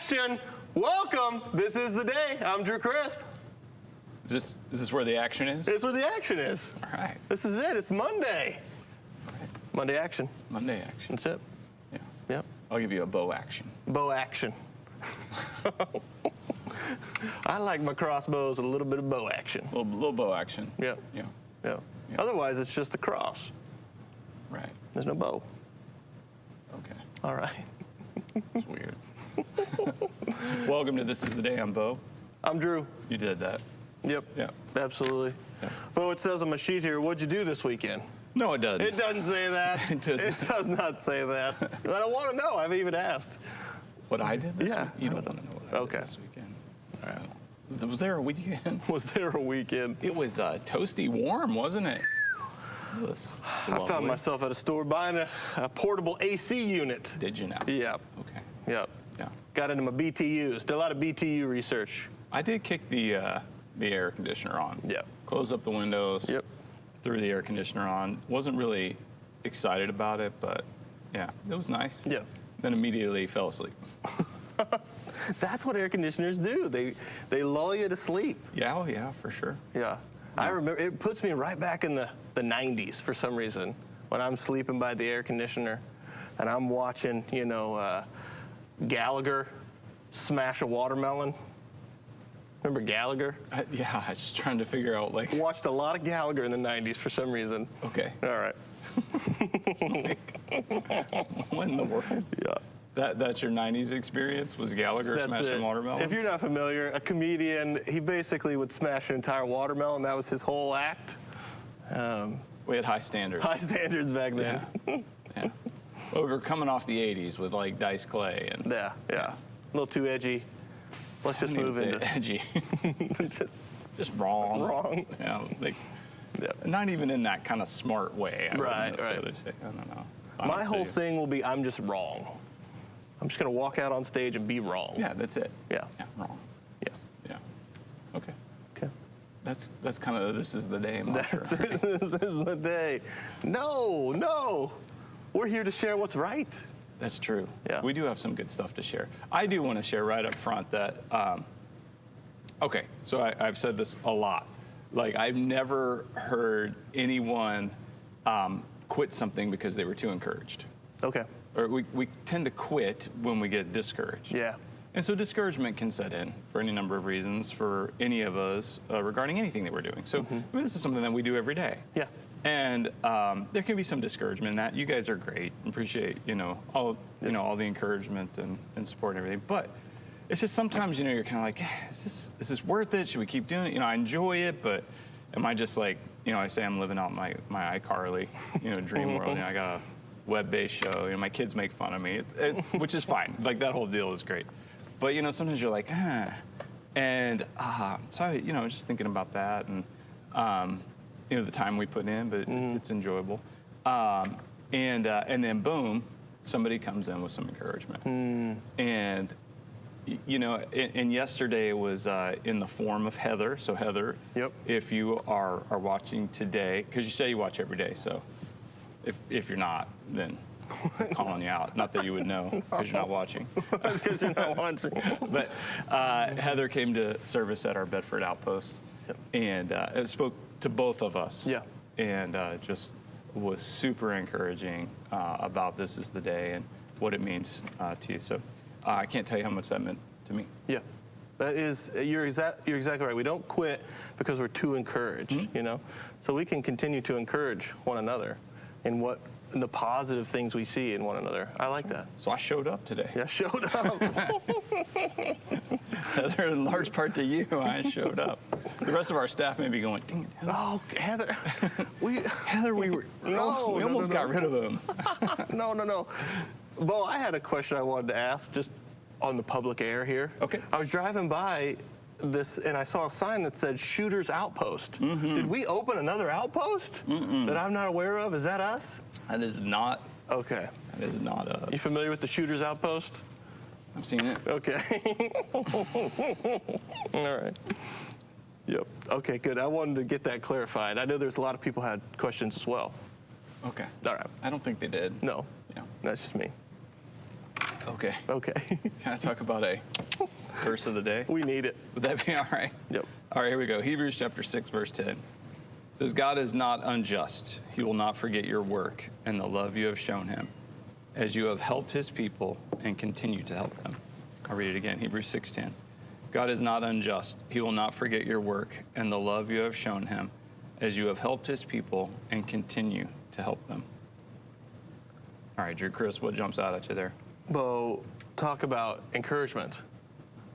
Action! Welcome. This is the day. I'm Drew Crisp. Is this where the action is? It's where the action is. All right. This is it. It's Monday. All right. Monday action. Monday action. That's it. Yeah. Yep. I'll give you a bow action. Bow action. I like my crossbows with a little bit of bow action. A little bow action. Yep. Yeah. Yep. Yeah. Otherwise, it's just a cross. Right. There's no bow. Okay. All right. It's weird. Welcome to This Is the Day. I'm Bo. I'm Drew. You did that. Yep. Yeah. Absolutely. Yeah. Bo, it says on my sheet here, what'd you do this weekend? No, it doesn't. It doesn't say that. It doesn't. It does not say that. But I want to know. I haven't even asked. What I did this Yeah. week? You don't want to know what I did this weekend. All right. Was there a weekend? Was there a weekend? It was toasty warm, wasn't it? It was I found lovely. myself at a store buying a portable AC unit. Did you now? Yep. Okay. Yep. Yeah. Got into my BTUs. Did a lot of BTU research. I did kick the air conditioner on. Yep. Closed up the windows. Yep. Threw the air conditioner on. Wasn't really excited about it, but yeah, it was nice. Yep. Then immediately fell asleep. That's what air conditioners do. They lull you to sleep. Yeah, oh yeah, for sure. Yeah. I remember, it puts me right back in the 90s for some reason when I'm sleeping by the air conditioner and I'm watching, Gallagher smash a watermelon. Remember Gallagher? Yeah, I was just trying to figure out like. Watched a lot of Gallagher in the 90s for some reason. Okay. All right. What in the world? Yeah. That's your 90s experience, was Gallagher That's smashing it. watermelons? If you're not familiar, a comedian, he basically would smash an entire watermelon. That was his whole act. We had high standards. High standards back then. Yeah. Yeah. Well, we were coming off the 80s with like Dice Clay and. Yeah, yeah. A little too edgy. Let's just move into edgy. just wrong. Wrong. Yeah, like Yep. not even in that kind of smart way. I Right, wouldn't necessarily say. I don't know. My whole thing will be I'm just wrong. I'm just going to walk out on stage and be wrong. Yeah, that's it. Yeah. Yeah, wrong. Yes. Yeah. Okay. Okay. That's kind of This Is the Day mantra. This is the day. No. We're here to share what's right. That's true. Yeah. We do have some good stuff to share. I do want to share right up front that, okay, so I've said this a lot. Like, I've never heard anyone quit something because they were too encouraged. Okay. Or we tend to quit when we get discouraged. Yeah. And so discouragement can set in for any number of reasons for any of us regarding anything that we're doing. So I mean, this is something that we do every day. Yeah. And there can be some discouragement in that. You guys are great. Appreciate all the encouragement and support and everything. But it's just sometimes you're kind of like, is this worth it? Should we keep doing it? I enjoy it, but am I just like I say I'm living out my iCarly dream world. I got a web-based show. My kids make fun of me, which is fine. Like that whole deal is great. But sometimes you're like, and so I, just thinking about that and the time we put in, but it's enjoyable. And then boom, somebody comes in with some encouragement. And and yesterday was in the form of Heather. So Heather, Yep. if you are watching today, because you say you watch every day, so if you're not, then I'm calling you out. Not that you would know, because you're not watching. That's because you're not watching. But Heather came to service at our Bedford outpost, Yep. and it spoke to both of us. Yeah. And just was super encouraging about This Is the Day and what it means to you. So I can't tell you how much that meant to me. Yeah. That is, you're exactly right. We don't quit because we're too encouraged, So we can continue to encourage one another in the positive things we see in one another. I like that. So I showed up today. Yeah, showed up. Heather, in large part to you, I showed up. The rest of our staff may be going, dang it, Heather. Oh, Heather. Heather, we almost got rid of him. No. Bo, I had a question I wanted to ask just on the public air here. Okay. I was driving by this and I saw a sign that said Shooter's Outpost. Did we open another outpost that I'm not aware of? Is that us? That is not. Okay. That is not us. You familiar with the Shooter's Outpost? I've seen it. Okay. All right. Yep. Okay, good. I wanted to get that clarified. I know there's a lot of people had questions as well. Okay. All right. I don't think they did. No. Yeah. That's just me. Okay. Okay. Can I talk about a verse of the day? We need it. Would that be all right? Yep. All right, here we go. Hebrews chapter 6, verse 10. It says, God is not unjust. He will not forget your work and the love you have shown him, as you have helped his people and continue to help them. I'll read it again. Hebrews 6:10. God is not unjust. He will not forget your work and the love you have shown him, as you have helped his people and continue to help them. All right, Drew, Chris, what jumps out at you there? Bo, talk about encouragement.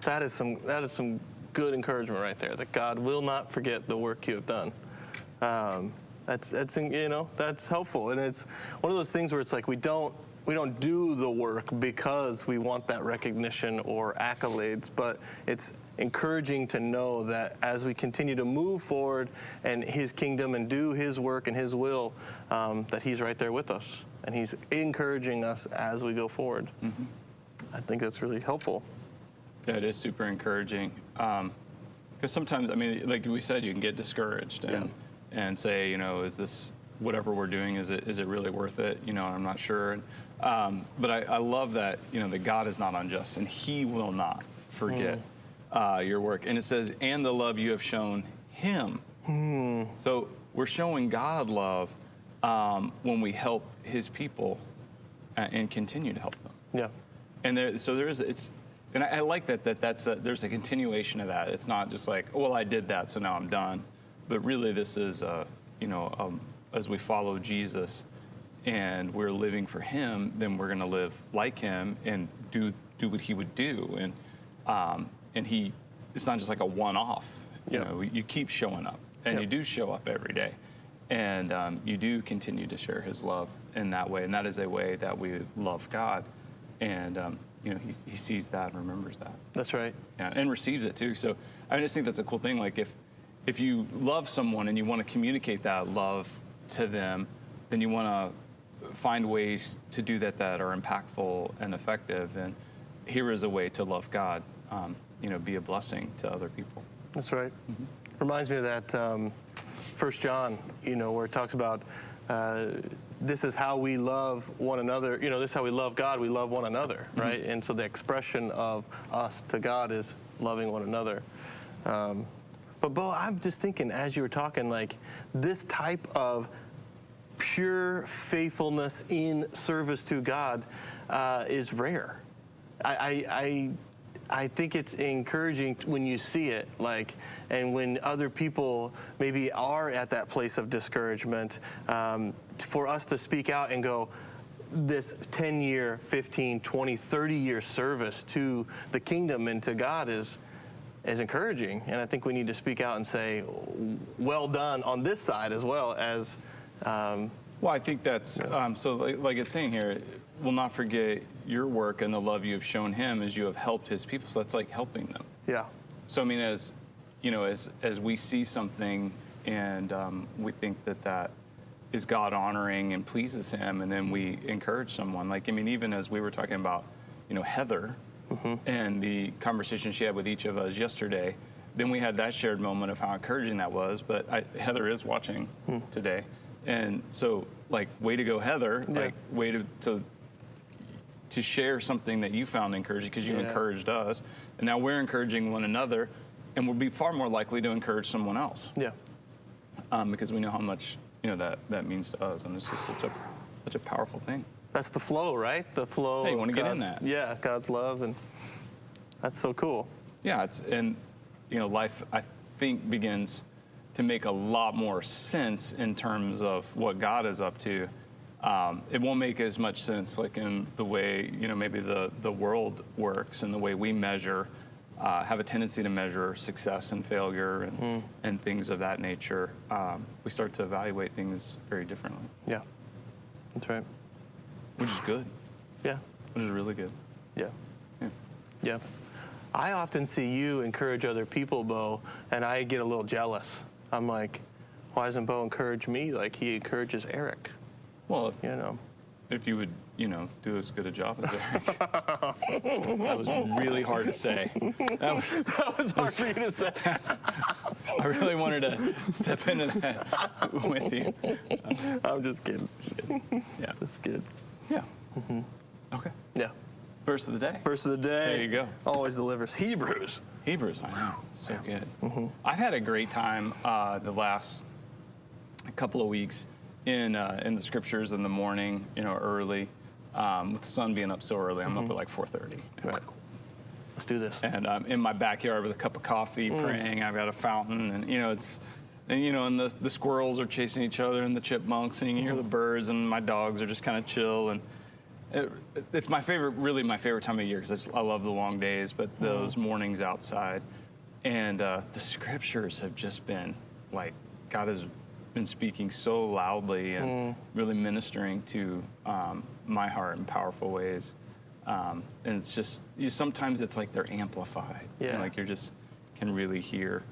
That is some good encouragement right there. That God will not forget the work you have done. That's helpful, and it's one of those things where it's like we don't do the work because we want that recognition or accolades, but it's encouraging to know that as we continue to move forward and his kingdom and do his work and his will, that he's right there with us and he's encouraging us as we go forward. Mm-hmm. I think that's really helpful. Yeah, it is super encouraging. Because sometimes, I mean, like we said, you can get discouraged and say, is this whatever we're doing, is it really worth it? I'm not sure. But I love that, that God is not unjust and he will not forget your work. And it says, and the love you have shown him. So we're showing God love when we help his people and continue to help them. Yeah. And and I like there's a continuation of that. It's not just like, oh, well, I did that, so now I'm done. But really, this is, as we follow Jesus and we're living for him, then we're going to live like him and do what he would do. And it's not just like a one-off. You keep showing up, and you do show up every day. And you do continue to share his love in that way. And that is a way that we love God. And, he sees that and remembers that. That's right. Yeah, and receives it too. So I just think that's a cool thing. Like if you love someone and you want to communicate that love to them, then you want to find ways to do that are impactful and effective. And here is a way to love God, be a blessing to other people. That's right. Mm-hmm. Reminds me of that 1 John, where it talks about this is how we love one another. This is how we love God. We love one another, right? And so the expression of us to God is loving one another. But Bo, I'm just thinking as you were talking, like this type of pure faithfulness in service to God is rare. I think it's encouraging when you see it, and when other people maybe are at that place of discouragement, for us to speak out and go, this 10-year, 15, 20, 30-year service to the kingdom and to God is encouraging. And I think we need to speak out and say, well done on this side as well as... Well, I think that's, so like it's saying here, will not forget your work and the love you have shown him as you have helped his people. So that's like helping them. Yeah. So, I mean, as we see something and we think that is God honoring and pleases him, and then we encourage someone. Like, I mean, even as we were talking about, Heather and the conversation she had with each of us yesterday, then we had that shared moment of how encouraging that was. But Heather is watching today. And so, like, way to go, Heather. Yeah. Like, way to share something that you found encouraging because you encouraged us. And now we're encouraging one another, and we'll be far more likely to encourage someone else. Yeah. Because we know how much, that means to us. And it's just such a powerful thing. That's the flow, right? The flow. Hey, you want to get in that. Yeah, God's love. And that's so cool. Yeah, life, I think, begins to make a lot more sense in terms of what God is up to. It won't make as much sense like in the way, maybe the world works and the way we measure, have a tendency to measure success and failure and things of that nature. We start to evaluate things very differently. Yeah, that's right. Which is good. Yeah. Which is really good. Yeah. Yeah. Yeah. I often see you encourage other people, Bo, and I get a little jealous. I'm like, why doesn't Bo encourage me like he encourages Eric? Well, if you would, do as good a job as Eric. That was really hard to say. That was hard for you to say. I really wanted to step into that with you. I'm just kidding. Yeah. That's good. Yeah. Mm-hmm. Okay. Yeah. Verse of the day. Verse of the day. There you go. Always delivers. Hebrews. Hebrews, I know. So good. Mm-hmm. I've had a great time the last couple of weeks in the scriptures in the morning, early, with the sun being up so early. I'm up at like 4:30. Right. Let's do this. And I'm in my backyard with a cup of coffee, praying. I've got a fountain, and and the squirrels are chasing each other, and the chipmunks, and you can hear the birds, and my dogs are just kind of chill. And it's my favorite time of year because I love the long days, but those mornings outside, and the scriptures have just been like God has been speaking so loudly and really ministering to my heart in powerful ways. And it's just sometimes it's like they're amplified. Yeah. Like you just can really hear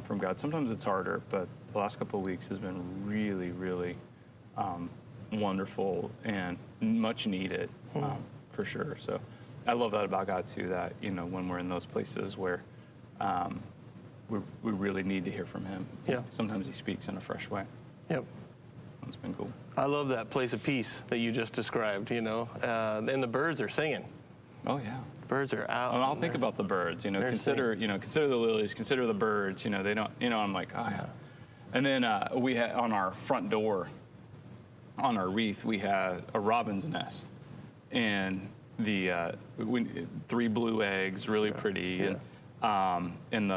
from God. Sometimes it's harder, but the last couple of weeks has been really, really wonderful and much needed for sure. So I love that about God too. That when we're in those places where we really need to hear from Him. Yeah. Sometimes He speaks in a fresh way. Yep. It's been cool. I love that place of peace that you just described, and the birds are singing. Oh yeah. Birds are out. And I'll think about the birds, consider the lilies, consider the birds, they don't, I'm like, oh yeah. And then we had on our front door, on our wreath, we had a robin's nest, and the 3 blue eggs, really pretty, and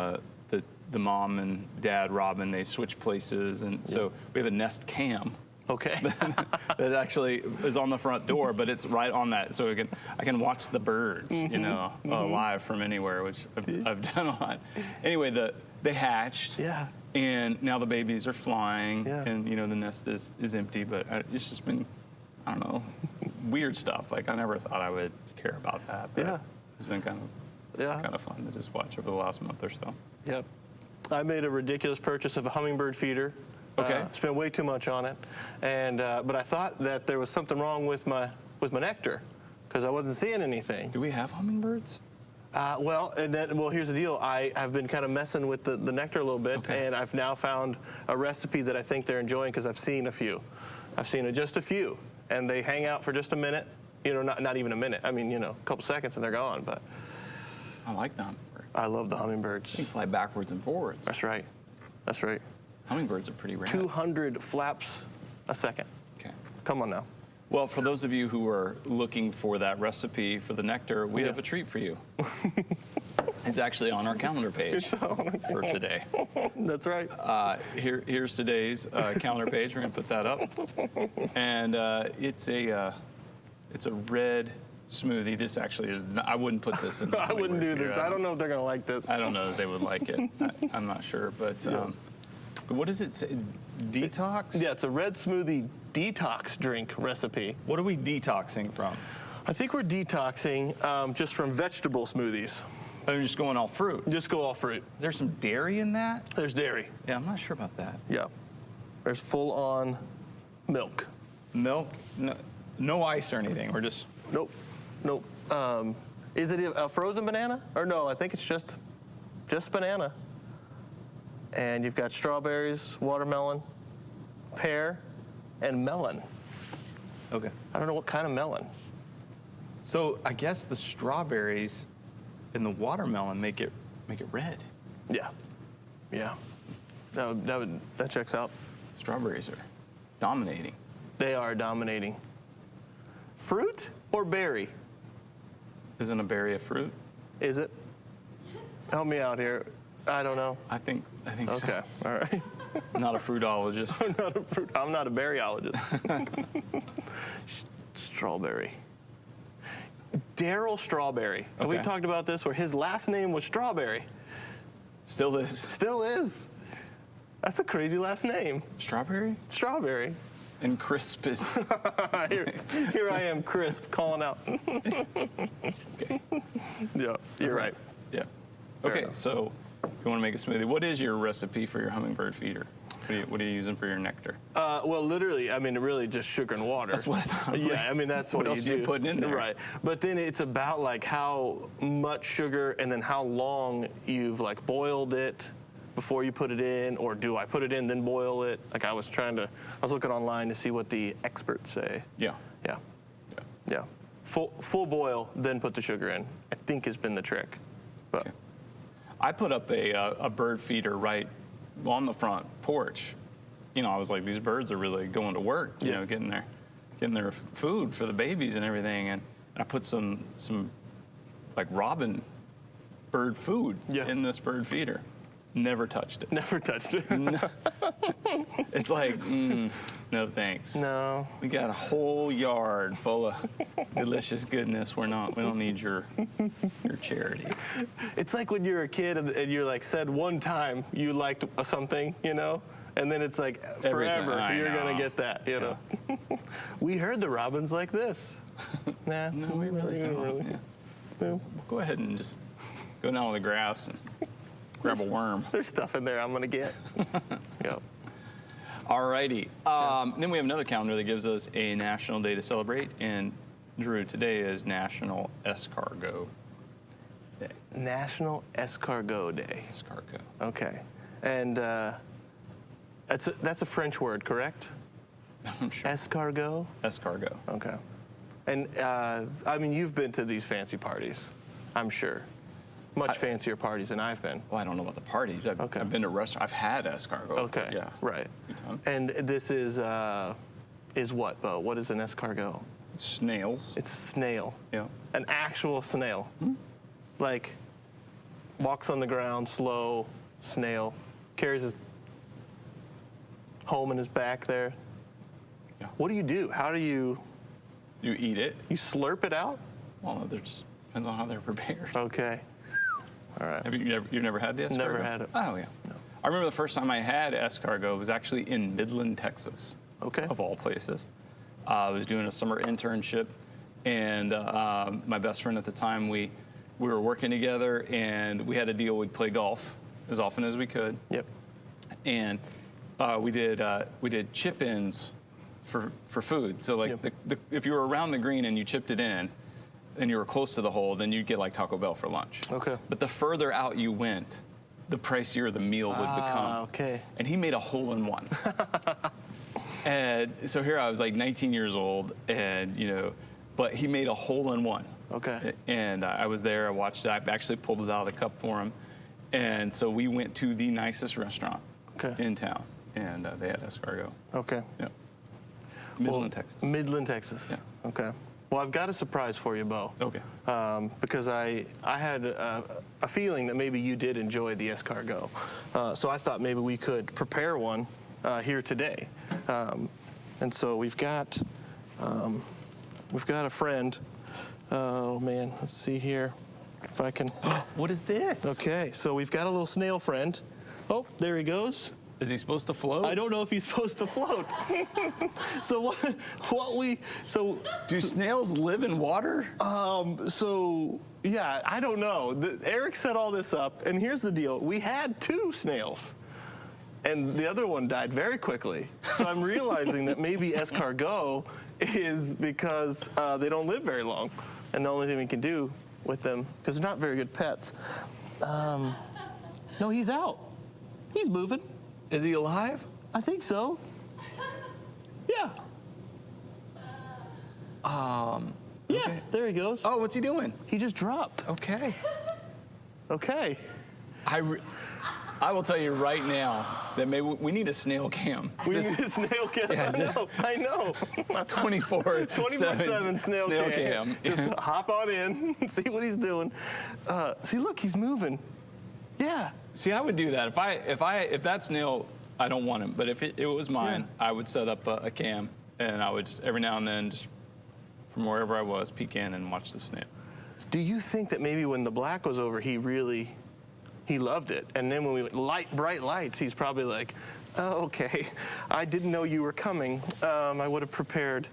the mom and dad robin, they switch places, and so we have a nest cam. Okay. That actually is on the front door, but it's right on that, so I can watch the birds, live from anywhere, which I've done a lot. Anyway, they hatched. Yeah. And now the babies are flying, Yeah. and the nest is empty. But it's just been, I don't know, weird stuff. Like I never thought I would care about that. But Yeah. It's been kind of fun to just watch over the last month or so. Yep. I made a ridiculous purchase of a hummingbird feeder. Okay. Spent way too much on it, and but I thought that there was something wrong with my nectar because I wasn't seeing anything. Do we have hummingbirds? Here's the deal. I've been kind of messing with the nectar a little bit, and I've now found a recipe that I think they're enjoying because I've seen a few. I've seen just a few, and they hang out for just a minute. Not even a minute. I mean, a couple seconds and they're gone. But I like the hummingbird. I love the hummingbirds. They can fly backwards and forwards. That's right. That's right. Hummingbirds are pretty rad. 200 flaps a second. Okay. Come on now. Well, for those of you who are looking for that recipe for the nectar, we have a treat for you. It's actually on our calendar page for today. That's right. Here's today's calendar page. We're gonna put that up, and it's a red smoothie. This actually is. I wouldn't put this in. I wouldn't do this. I don't know if they're gonna like this. I don't know if they would like it. I'm not sure, but what does it say? Detox? Yeah, it's a red smoothie detox drink recipe. What are we detoxing from? I think we're detoxing just from vegetable smoothies. I'm just going all fruit. Just go all fruit. Is there some dairy in that? There's dairy. Yeah, I'm not sure about that. Yeah. There's full-on milk. Milk? No ice or anything. We're just... Nope. Is it a frozen banana? Or no, I think it's just banana. And you've got strawberries, watermelon, pear, and melon. Okay. I don't know what kind of melon. So I guess the strawberries and the watermelon make it red. Yeah. That checks out. Strawberries are dominating. They are dominating. Fruit or berry? Isn't a berry a fruit? Is it? Help me out here. I don't know. I think so. Okay, all right. Not a fruitologist. I'm not a berryologist. Strawberry. Daryl Strawberry. And we Okay. talked about this where his last name was Strawberry. Still is. Still is. That's a crazy last name. Strawberry? Strawberry. And crisp is... Here I am, crisp, calling out. Okay. Yeah, you're right. Yeah. Fair Okay, enough. so if you want to make a smoothie, what is your recipe for your hummingbird feeder? What are you using for your nectar? Well, literally, really just sugar and water. That's what I thought. Yeah, that's what else you are do. you putting in there? Right. But then it's about like how much sugar and then how long you've like boiled it before you put it in, or do I put it in then boil it? Like I was looking online to see what the experts say. Yeah. Yeah. full boil, then put the sugar in, I think has been the trick. But Okay. I put up a bird feeder right on the front porch. You know, I was like, these birds are really going to work. You know, getting their food for the babies and everything. And I put some like robin bird food in this bird feeder. Never touched it. never touched it. No. It's like, no thanks. No. We got a whole yard full of delicious goodness. We don't need your charity. It's like when you're a kid and you're like said one time you liked something, you know, and then it's like forever you're gonna get that, you know. We heard the robins like this. Nah, No, we really don't. Yeah. No. Go ahead and just go down on the grass and grab a worm. There's stuff in there I'm gonna get. Yep. Alrighty. Then we have another calendar that gives us a national day to celebrate, and Drew, today is National Escargot Day. National Escargot Day. Escargot. Okay, and that's a French word, correct? I'm sure. Escargot. Escargot. Okay, and I mean you've been to these fancy parties, I'm sure. Much fancier parties than I've been. Well, I don't know about the parties. I've been to restaurants. I've had escargot. Okay. Yeah. Right. Good time. And this is what, Bo? What is an escargot? Snails. It's a snail. Yeah. An actual snail. Like, walks on the ground, slow, snail, carries his home in his back there. Yeah. What do you do? How do you eat it? you slurp it out? Well, there just depends on how they're prepared. Okay. All right. Have you've never had the escargot? Never had it. Oh, yeah. No. I remember the first time I had escargot was actually in Midland, Texas. Okay. Of all places. I was doing a summer internship, and my best friend at the time, we were working together, and we had a deal we'd play golf as often as we could. Yep. And we did chip-ins for food. So like if you were around the green and you chipped it in, and you were close to the hole, then you'd get like Taco Bell for lunch. Okay. But the further out you went, the pricier the meal would become. Okay. And he made a hole in one. And so here I was like 19 years old, and but he made a hole in one. Okay. And I was there, I watched it, I actually pulled it out of the cup for him. And so we went to the nicest restaurant in town, and they had escargot. Okay. Yep. Midland, Texas. Midland, Texas. Yeah. Okay. Well, I've got a surprise for you, Bo. Okay. Because I had a feeling that maybe you did enjoy the escargot. So I thought maybe we could prepare one here today. And so we've got a friend. Oh man, let's see here if I can. What is this? Okay, so we've got a little snail friend. Oh, there he goes. Is he supposed to float? I don't know if he's supposed to float. So Do snails live in water? So yeah, I don't know. Eric set all this up, and here's the deal: we had 2 snails, and the other one died very quickly. So I'm realizing that maybe escargot is because they don't live very long, and the only thing we can do with them, because they're not very good pets. No, he's out. He's moving. Is he alive? I think so. Yeah. Yeah, Okay. there he goes. Oh, what's he doing? He just dropped. Okay. Okay. I will tell you right now that maybe we need a snail cam. We need a snail cam. Yeah, I know. 24/7 snail cam. Just hop on in, see what he's doing. See, look, he's moving. Yeah. See, I would do that if that snail, I don't want him, but if it was mine, I would set up a cam, and I would just every now and then, just from wherever I was, peek in and watch the snail. Do you think that maybe when the black was over, he loved it, and then when we went bright lights, he's probably like, oh, okay, I didn't know you were coming. I would have prepared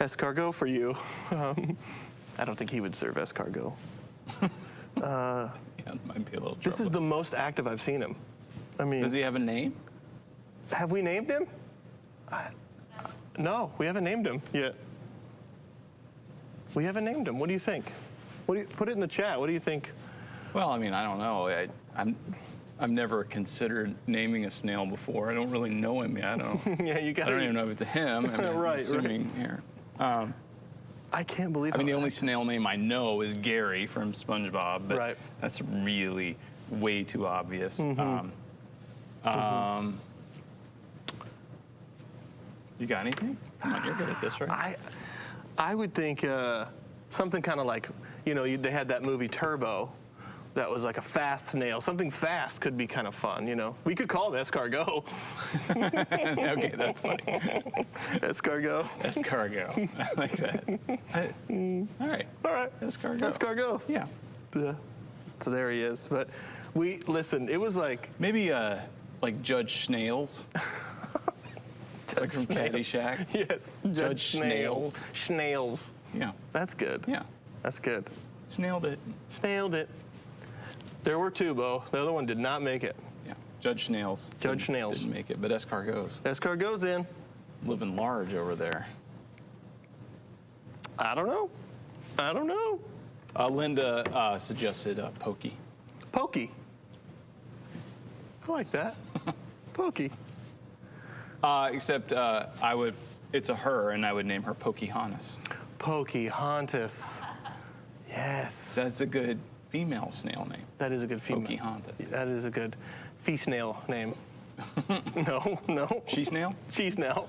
escargot for you. I don't think he would serve escargot. Yeah, it might be a little This is trouble. the most active I've seen him. I mean, Does he have a name? have we named him? No, we haven't named him yet. We haven't named him. What do you think? Put it in the chat. What do you think? Well, I mean, I don't know. I've never considered naming a snail before. I don't really know him yet. Yeah, you got. I don't even know if it's a him. I mean, Right, I'm assuming here. I can't believe. I mean, the only snail name I know is Gary from SpongeBob, but Right. that's really way too obvious. You got anything? Come on, you're good at this, right? I would think something kind of like, they had that movie Turbo. That was like a fast snail. Something fast could be kind of fun, We could call it escargot. Okay, that's funny. Escargot. Escargot. I like that. All right. Escargot. Escargot. Yeah. Yeah. So there he is. But listen, it was like. Maybe like Judge Snails. Like from Caddyshack. Yes. Judge Snails. Snails. Yeah. That's good. Yeah. That's good. Snailed it. Snailed it. There were two, Bo. The other one did not make it. Yeah. Judge Snails. Judge Snails. Didn't make it, but escargots. Escargot's in. Living large over there. I don't know. Linda suggested Pokey. Pokey. I like that. Pokey. Except it's a her, and I would name her Pocahontas. Pocahontas. Yes. That's a good female snail name. That is a good female. Pocahontas. That is a good fee-snail name. No. She-snail? She-snail.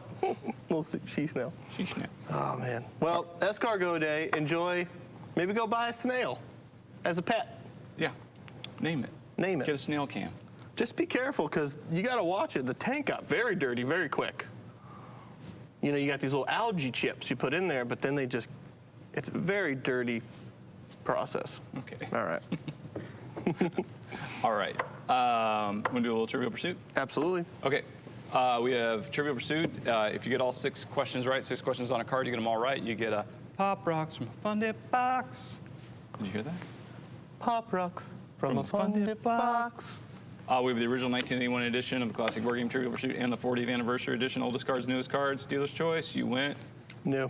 We'll see. She-snail. She-snail. Oh, man. Well, escargot day. Enjoy. Maybe go buy a snail as a pet. Yeah. Name it. Name it. Get a snail cam. Just be careful, because you got to watch it. The tank got very dirty very quick. You got these little algae chips you put in there, but then it's a very dirty process. Okay. All right. All right. Want to do a little Trivial Pursuit? Absolutely. Okay. We have Trivial Pursuit. If you get all 6 questions right, 6 questions on a card, you get them all right, you get a Pop Rocks from a Fun Dip box. Did you hear that? Pop rocks from a Fun Dip box. We have the original 1981 edition of the classic board game Trivial Pursuit and the 40th anniversary edition, oldest cards, newest cards. Dealer's choice. You went New.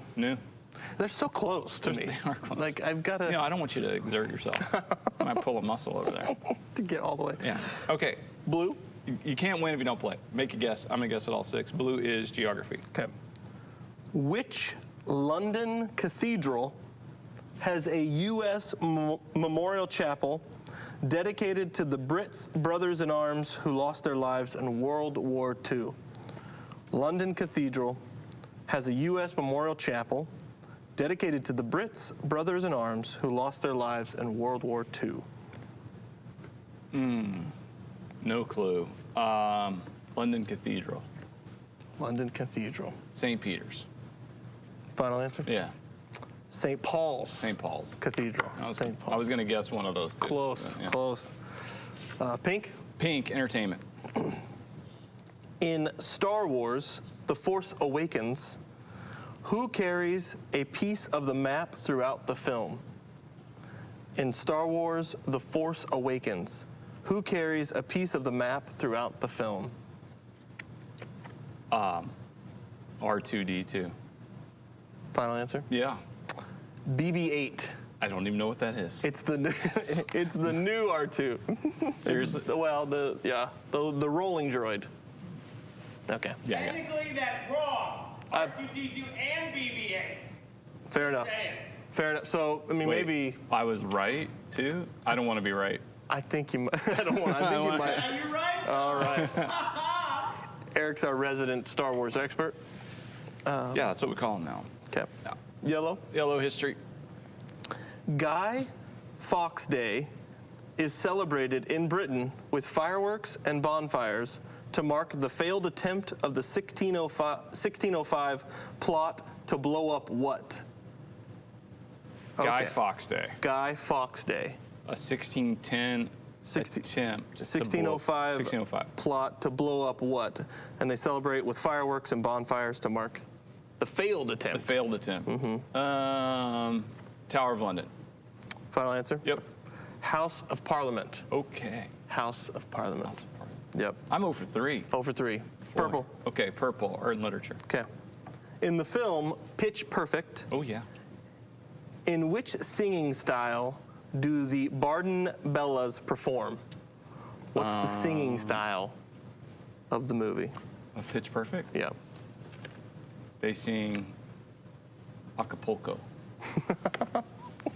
They're so close to me. They are close. Like, I've got to. I don't want you to exert yourself. I might pull a muscle over there. To get all the way. Yeah. Okay. Blue. You can't win if you don't play. Make a guess. I'm going to guess at all 6. Blue is geography. Okay. Which London cathedral has a U.S. memorial chapel dedicated to the Brits brothers in arms who lost their lives in World War II? London Cathedral has a U.S. memorial chapel dedicated to the Brits brothers in arms who lost their lives in World War II. No clue. London Cathedral. London Cathedral. St. Peter's. Final answer? Yeah. St. Paul's. St. Paul's. Cathedral. St. I Paul's. was going to guess one of those two. Close. Yeah. Close. Pink. Pink, entertainment. In Star Wars, The Force Awakens, who carries a piece of the map throughout the film? In Star Wars, The Force Awakens, who carries a piece of the map throughout the film? R2D2. Final answer? Yeah. BB-8. I don't even know what that is. It's the new, it's the new R2. Seriously? Well, the rolling droid. Okay. Yeah, I got it. Technically, that's wrong. R2D2 and BB-8. Fair enough. Saying. Fair enough. So, I mean, Wait, maybe I was right, too? I don't want to be right. I think you might. I don't want. I think you might. Are you right? All right. Eric's our resident Star Wars expert. Yeah, that's what we call him now. Okay. Yeah. Yellow. Yellow history. Guy Fawkes Day is celebrated in Britain with fireworks and bonfires to mark the failed attempt of the 1605 plot to blow up what? Guy Okay. Fawkes Day. Guy Fawkes Day. A 1610 attempt. Just to blow- 1605 1605. plot to blow up what? And they celebrate with fireworks and bonfires to mark the failed The attempt. failed attempt. Tower of London. Final answer? Yep. House of Parliament. Okay. House of Parliament. House of Parliament. Yep. I'm 0 for 3. 0 for 3. Purple. Boy. Okay, purple, art and literature. Okay. In the film Pitch Perfect, Oh, yeah. in which singing style do the Barden Bellas perform? What's the singing style of the movie? Of Pitch Perfect? Yeah. They sing Acapulco.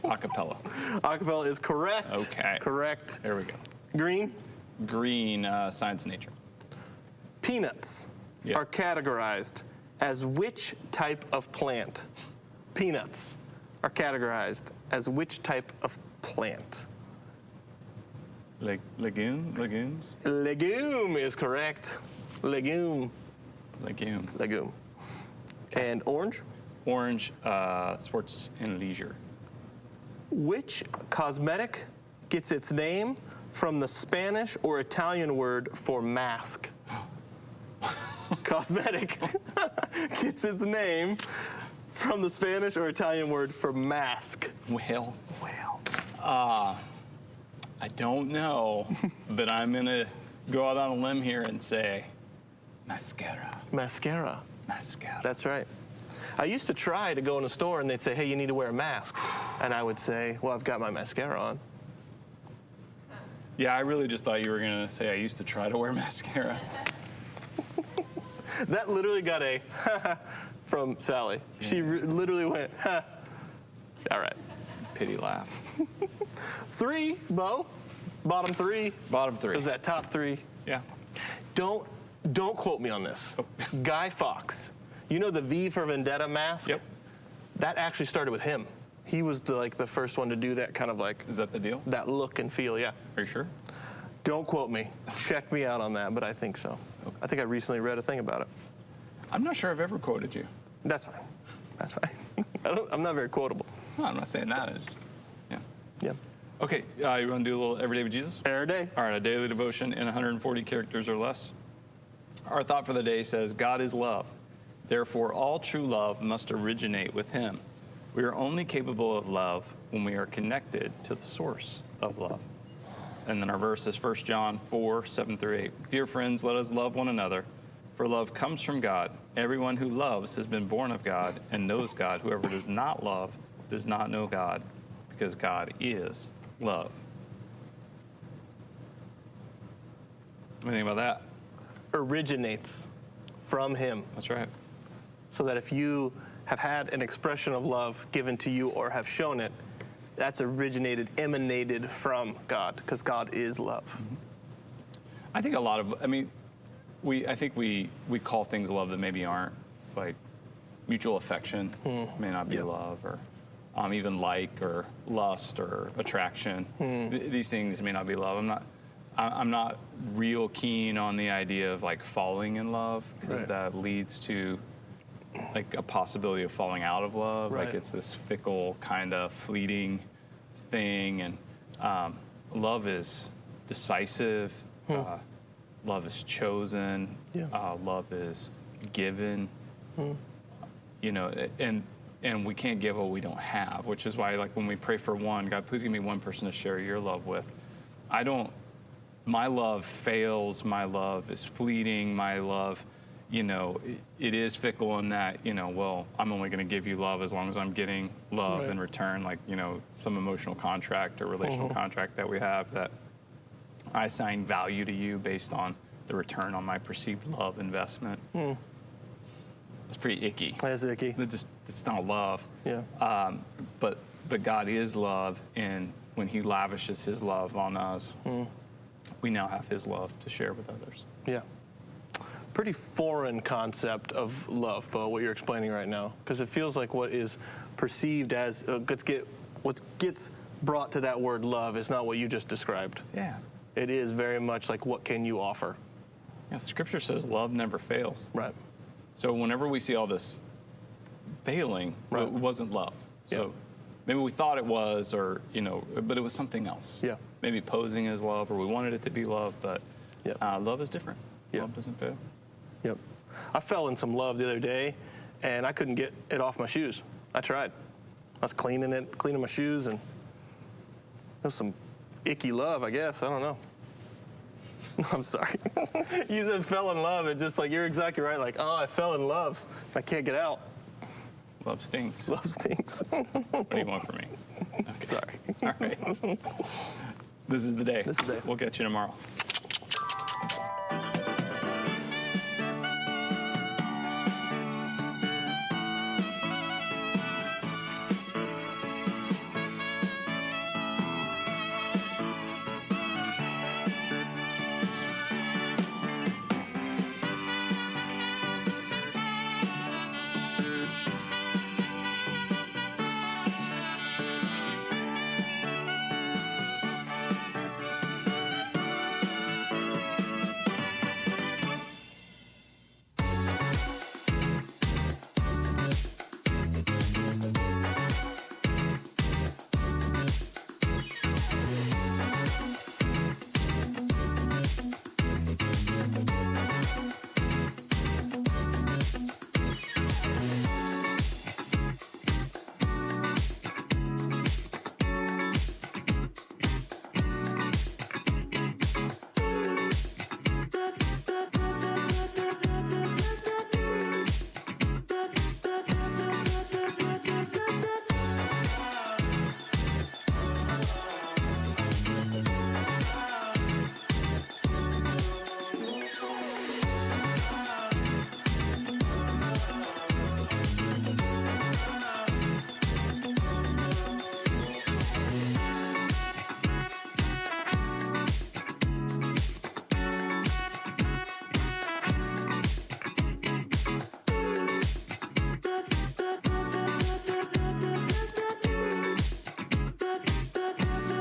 Acapella. Acapella is correct. Okay. Correct. There we go. Green. Green, science and nature. Peanuts Yeah. are categorized as which type of plant? Peanuts are categorized as which type of plant? Legumes? Legume is correct. Legume. Legume. Legume. And orange? Orange, sports and leisure. Which cosmetic gets its name from the Spanish or Italian word for mask? Cosmetic gets its name from the Spanish or Italian word for mask. Well, Well, I don't know, but I'm going to go out on a limb here and say mascara. mascara. Mascara. That's right. I used to try to go in a store and they'd say, hey, you need to wear a mask. And I would say, well, I've got my mascara on. Yeah, I really just thought you were going to say I used to try to wear mascara. That literally got a from Sally. She literally went, ha. All right. Pity laugh. 3, Bo. Bottom 3. Bottom 3. Was that top 3? Yeah. Don't quote me on this. Oh. Guy Fawkes. You know the V for Vendetta mask? Yep. That actually started with him. He was the first one to do that kind of like Is that the deal? that look and feel. Yeah. Are you sure? Don't quote me. Check me out on that, but I think so. Okay. I think I recently read a thing about it. I'm not sure I've ever quoted you. That's fine. That's fine. I'm not very quotable. No, I'm not saying that. Yeah. Yeah. Okay, you want to do a little Everyday with Jesus? Every day. All right, a daily devotion in 140 characters or less. Our thought for the day says, God is love. Therefore, all true love must originate with him. We are only capable of love when we are connected to the source of love. And then our verse is 1 John 4, 7 through 8. Dear friends, let us love one another, for love comes from God. Everyone who loves has been born of God and knows God. Whoever does not love does not know God, because God is love. What do you think about that? Originates from him. That's right. So that if you have had an expression of love given to you or have shown it, that's emanated from God, because God is love. I think I think we call things love that maybe aren't, like mutual affection may not be Yep. love, or even like or lust or attraction. These things may not be love. I'm not real keen on the idea of like falling in love, because Right. that leads to like a possibility of falling out of love. Right. Like it's this fickle kind of fleeting thing, and love is decisive. Love is chosen. Yeah. Love is given. You know, and we can't give what we don't have, which is why, like, when we pray for one, God, please give me one person to share your love with. My love fails. My love is fleeting. My love, it is fickle in that, well, I'm only going to give you love as long as I'm getting love Right. in return, like, some emotional contract or relational contract that we have, that I assign value to you based on the return on my perceived love investment. It's pretty icky. That's icky. It's not love. Yeah. But God is love, and when he lavishes his love on us, we now have his love to share with others. Yeah. Pretty foreign concept of love, Bo, what you're explaining right now, because it feels like what is perceived as what gets brought to that word love is not what you just described. Yeah. It is very much like, what can you offer? Yeah, the scripture says love never fails. Right. So whenever we see all this failing, Right. it wasn't love. So Yeah. maybe we thought it was, or, but it was something else. Yeah. Maybe posing as love, or we wanted it to be love, but Yeah. love is different. Yeah. Love doesn't fail. Yep. I fell in some love the other day, and I couldn't get it off my shoes. I tried. I was cleaning my shoes, and it was some icky love, I guess. I don't know. I'm sorry. You said fell in love. It's just like, you're exactly right. Like, oh, I fell in love. I can't get out. Love stinks. Love stinks. What do you want from me? Okay. Sorry. All right. This is the day. This is the day. We'll catch you tomorrow.